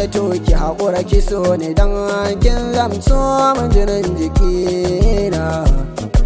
to ki haƙura ki so ni dan kin zamto min jinin jikina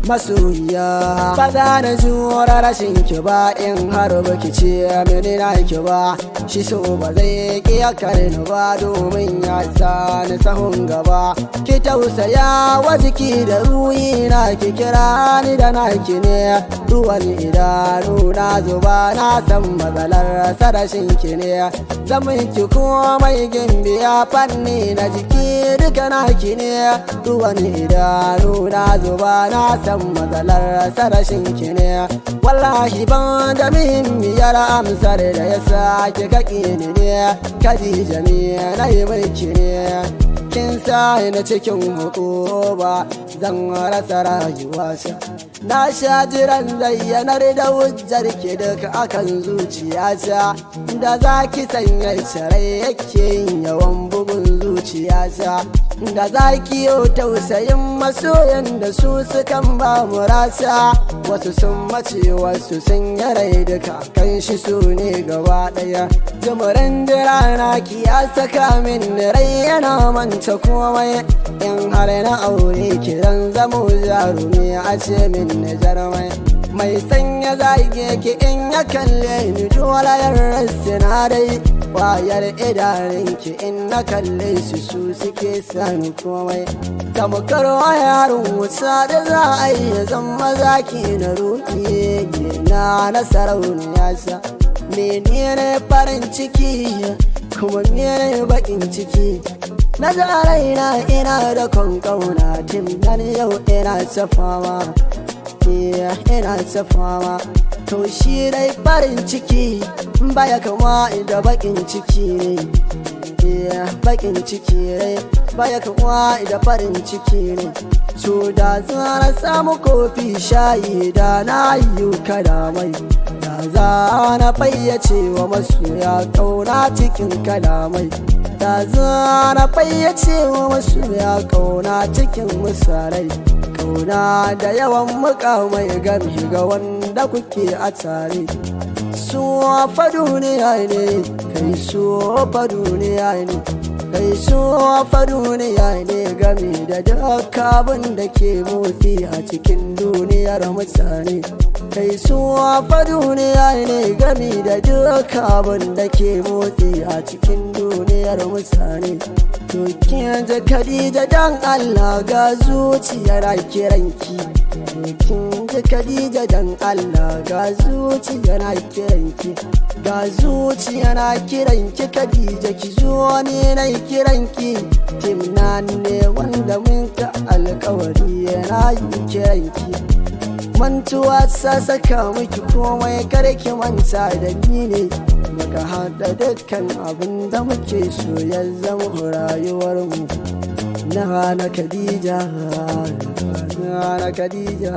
masoyiya. Ba za na jura rashin ki ba in har baki ce mini na ki ba. Shi so ba zai ki ni ba domin ya sa ni sahun gaba. Ki tausaya wa jiki da ruhi na ki kira ni da naki ne. Ruwan idanu na zuba na san matsalar rashin ki ne. Zaman ki komai gimbiya fanni na jiki duka naki ne. Ruwan idanu na zuba na san matsalar rashin ki ne. Wallahi ban da muhimmiyar amsar da ya sa ki kaki ni ne. Khadija ne na yi mulki ne. Kin sa ni cikin hukuba zan rasa rayuwata. Na sha jiran zayyanar da hujjar ki duka akan zuciyata. Da za ki sanya sharai yake yin yawan bugun zuciyata. Da za ki yau tausayin masoyan da su sukan ba mu rasa. Wasu sun mace wasu sun yarai duka kan shi su ne gaba daya. Jumurin dirana ki ya saka min rai yana manta komai. In har na aure ki zan zamo jarumi a ce min na jarumai. Mai sanya zage ki in ya kalle ni dole yan rassina dai. Wayar idanunki in na kalle su suke sani komai. Tamkar yaron wuta da za a yi zama zaki na ruɗi na sarauniya sa. Menene farin ciki kuma menene bakin ciki. Na ga raina ina da kauna tun nan yau ina ta fama. Ina ta fama. To shi dai farin ciki baya kama da bakin ciki ne. Bakin ciki ne baya kama da farin ciki ne. So da zana samu kofi shayi da na yi kalamai. Da za na fayyace wa masoya kauna cikin kalamai. Da za na fayyace wa masoya kauna cikin misalai. Kauna da yawan mukamai gami ga wanda kuke a tare. So fa duniya ne, kai so fa duniya ne. Kai so fa duniya ne game da duk abin da ke motsi a cikin duniyar mutane. Kai so fa duniya ne game da duk abin da ke motsi a cikin duniyar mutane. To kin ji Khadija dan Allah ga zuciyar kiranki. Kin ji Khadija dan Allah ga zuciyar kiranki. Ga zuciya na kiranki Khadija ki zo ne na kiranki. Timnan ne wanda mun ka alƙawari yana yi kiranki. Mantuwa sa saka miki komai kar ki manta da ni ne. Muka haɗa dukkan abin da muke so ya zama rayuwar mu. Na Khadija, na Khadija.